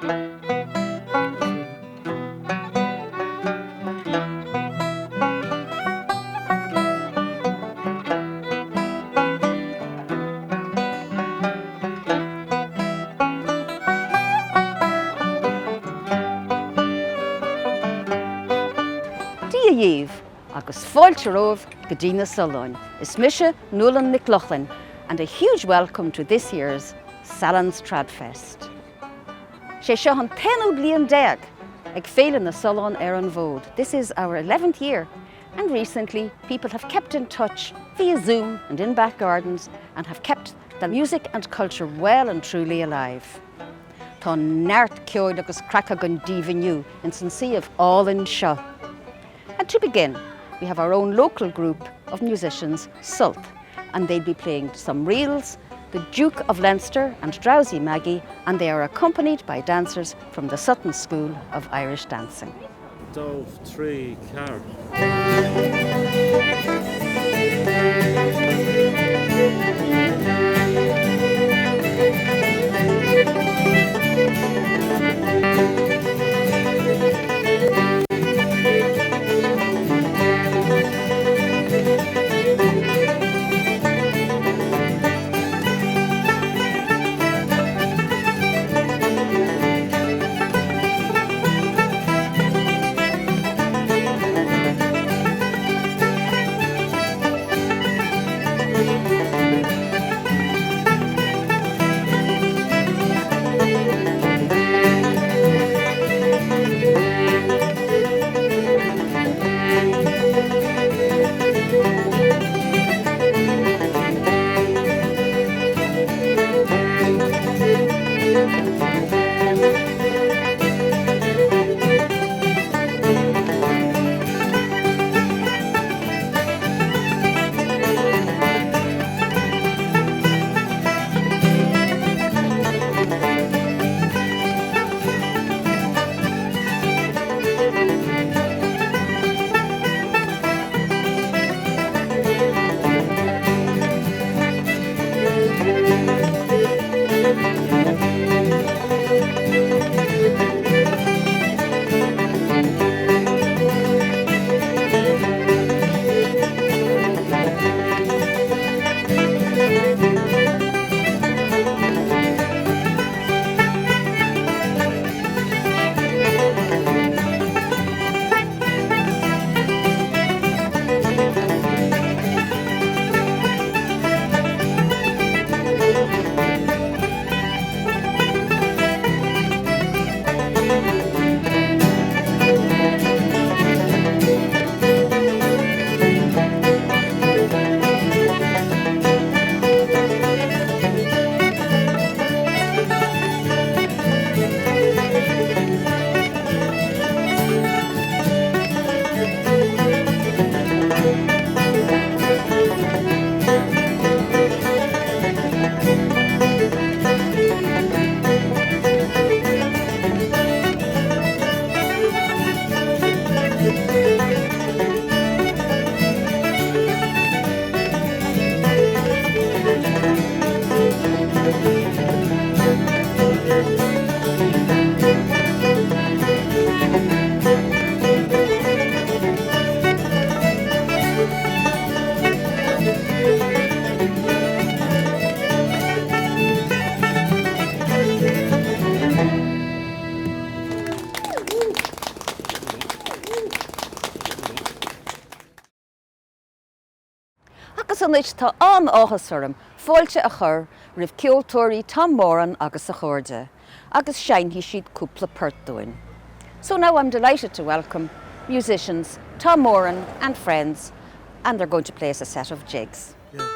Díomh agus fáilte romh go dtí na Sollán. Is mise Nuala MacLochlainn and a huge welcome to this year's Sallins Tradfest. Sé seo an 10 bliain déag ag Féile Na Sollán an bhód. This is our 11th year, and recently people have kept in touch via Zoom and in back gardens and have kept the music and culture well and truly alive. Tá neart ceoil agus cracha gon díomhaniu in san siomh all in seo. And to begin, we have our own local group of musicians, Sult, and they'll be playing some reels, the Duke of Leinster and Drowsy Maggie, and they are accompanied by dancers from the Sutton School of Irish Dancing. Dove, tree, car. Sanit tá an áthas fáilte a chur ribh ceoltóirí Tom Moran agus a chuirde, agus sheinhí siad cúpla pertúin. So now I'm delighted to welcome musicians Tom Moran and friends, and they're going to play us a set of jigs. Yeah.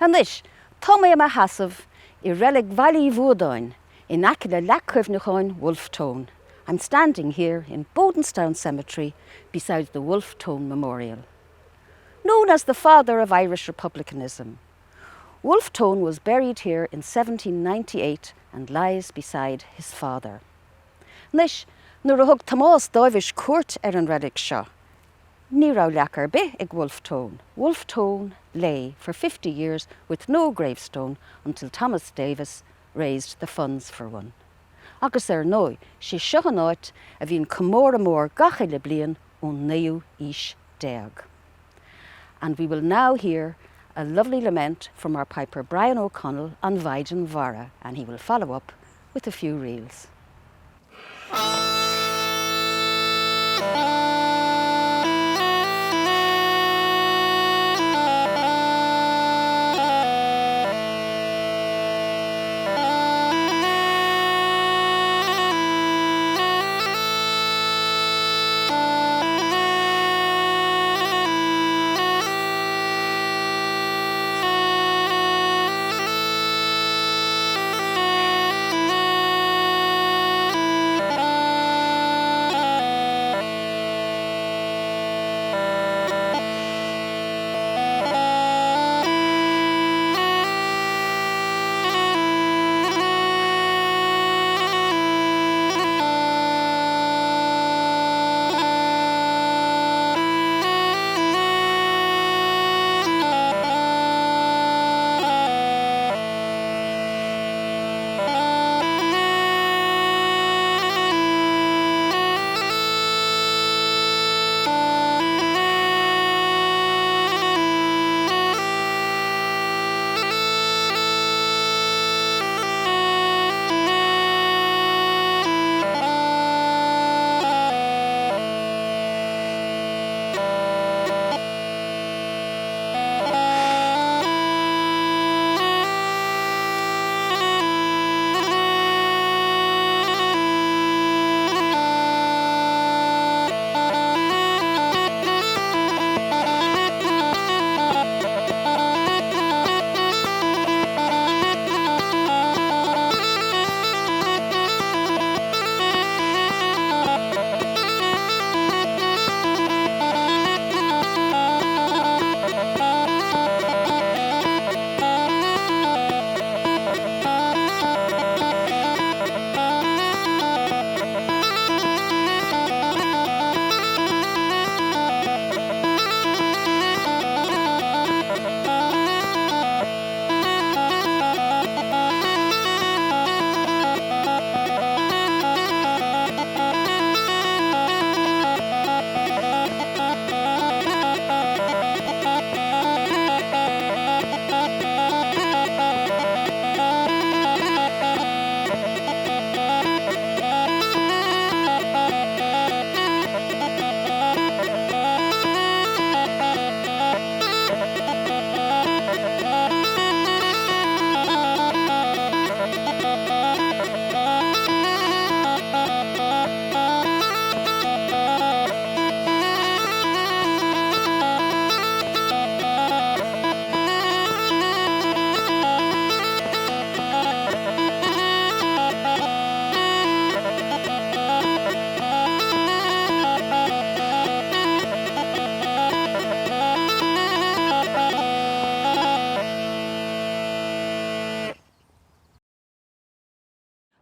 And this, Tom Moran hassav, I relic Valley Vodain, in Akila Lacrevnachoin Wolftown. I'm standing here in Bodenstown Cemetery beside the Wolftown Memorial. Known as the father of Irish republicanism, Wolftown was buried here in 1798 and lies beside his father. Nish, nuair a thug Tomás Dávis cuairt an relic seo, ní raibh leacar bith ag Wolftown. Wolftown lay for 50 years with no gravestone until Thomas Davis raised the funds for one. Agus nói, sé seochanáit a bhíonn comór mór gachaile bliain ón naoú is déag. And we will now hear a lovely lament from our piper Bryan O'Connell on Vaidin Vara, and he will follow up with a few reels.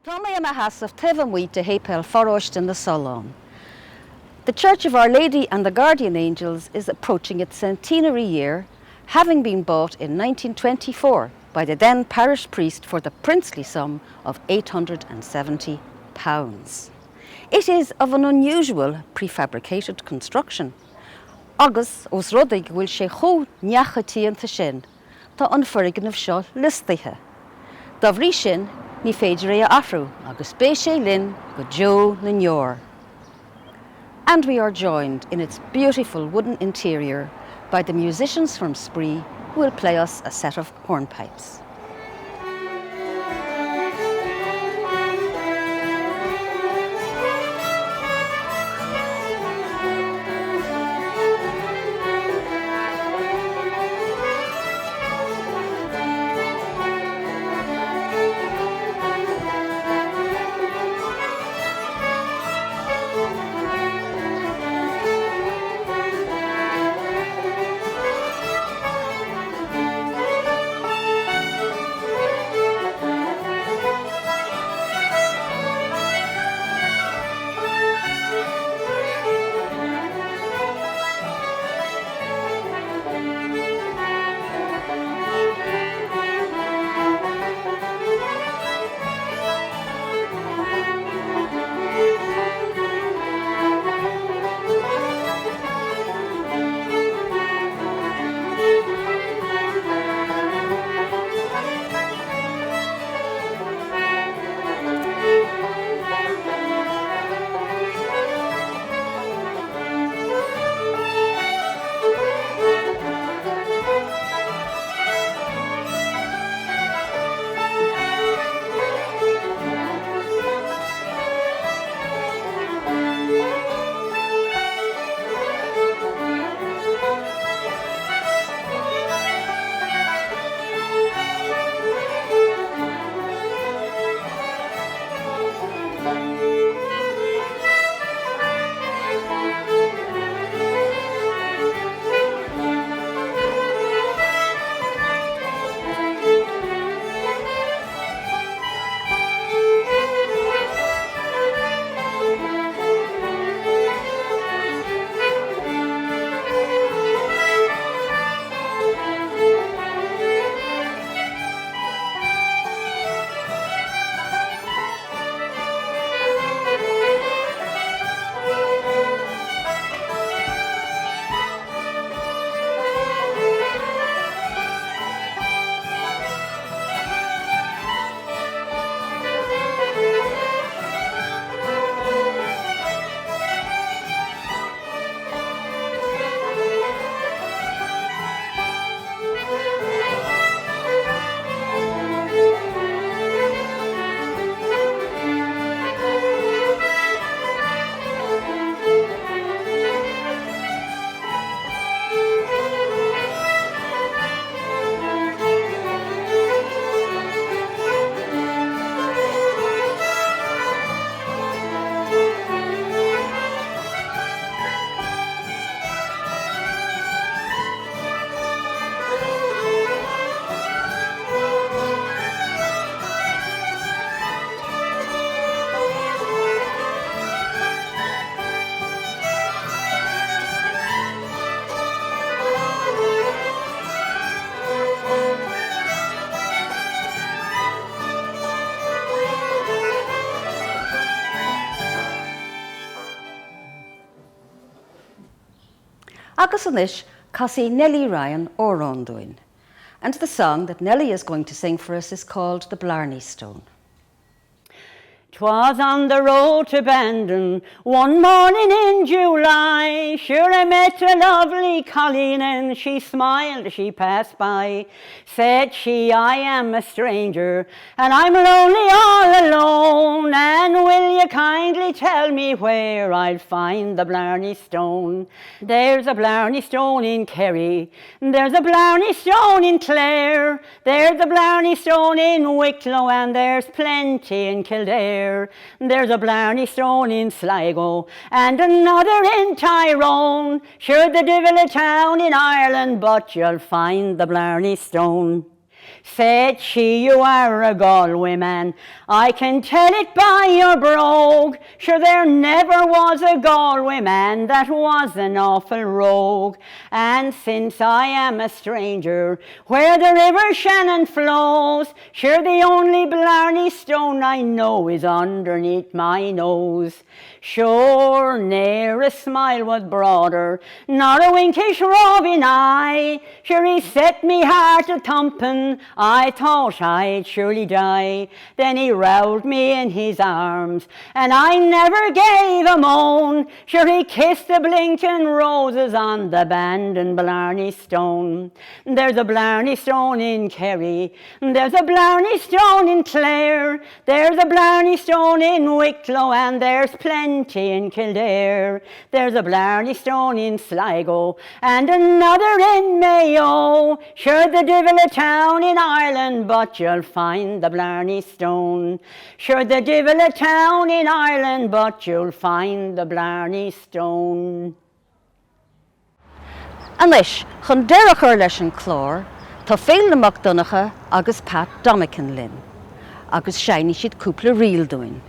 Tom Moran hassav tefan wheat to hepel Féile Na Sollán. The Church of Our Lady and the Guardian Angels is approaching its centenary year, having been bought in 1924 by the then parish priest for the princely sum of £870. It is of an unusual prefabricated construction. Agus os rudaig bhfuil sé chomh neachatíonta sin, tá an forrigan seo listaithe. Dá bhrí sin ní féidir é a athrú agus bé sé linn go Joe na Nior. And we are joined in its beautiful wooden interior by the musicians from Spraoi who will play us a set of hornpipes. Agus anish cosí Nellie Ryan ó Rondoin. And the song that Nellie is going to sing for us is called The Blarney Stone. 'Twas on the road to Bandon, one morning in July. Sure I met a lovely colleen and she smiled as she passed by. Said she, I am a stranger and I'm lonely all alone. And will you kindly tell me where I'll find the Blarney Stone? There's a Blarney Stone in Kerry, there's a Blarney Stone in Clare, there's a Blarney Stone in Wicklow, and there's plenty in Kildare. There's a Blarney Stone in Sligo and another in Tyrone. Sure the divil a town in Ireland, but you'll find the Blarney Stone. Said she, you are a Galway man, I can tell it by your brogue. Sure there never was a Galway man that was an awful rogue. And since I am a stranger where the river Shannon flows, sure the only blarney stone I know is underneath my nose. Sure ne'er a smile was broader, nor a winkish roving eye. Sure he set me heart a thumping, I thought I'd surely die. Then he roused me in his arms, and I never gave a moan. Sure he kissed the blinking roses on the abandoned Blarney Stone. There's a Blarney Stone in Kerry, there's a Blarney Stone in Clare, there's a Blarney Stone in Wicklow, and there's plenty in Kildare. There's a Blarney Stone in Sligo, and another in Mayo. Sure the divil a town in Ireland, but you'll find the Blarney Stone. Sure the divil a town in Ireland, but you'll find the Blarney Stone. Anois, chun deirech ar leis an chlár, tá Féile Na MacDoncha agus Pat Domnican linn, agus shiny siad cúpla reel doing.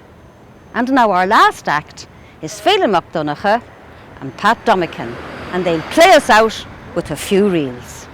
And now our last act is Féile Na MacDoncha and Pat Domnican, and they'll play us out with a few reels.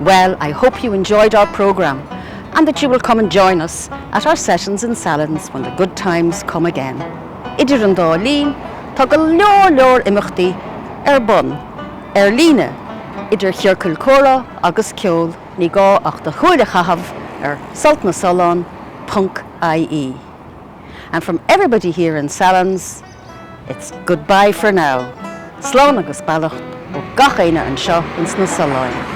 Well, I hope you enjoyed our programme and that you will come and join us at our sessions in Sallins when the good times come again. Idir an dá lín, tá go leor imachtaí bun, líne, idir chearcail córa agus ceol ní gá ach de chuaire chahabh Sult Na Sollán.ie. And from everybody here in Sallins, it's goodbye for now. Slán agus bailach ó gach éine an seo ins na Sollán.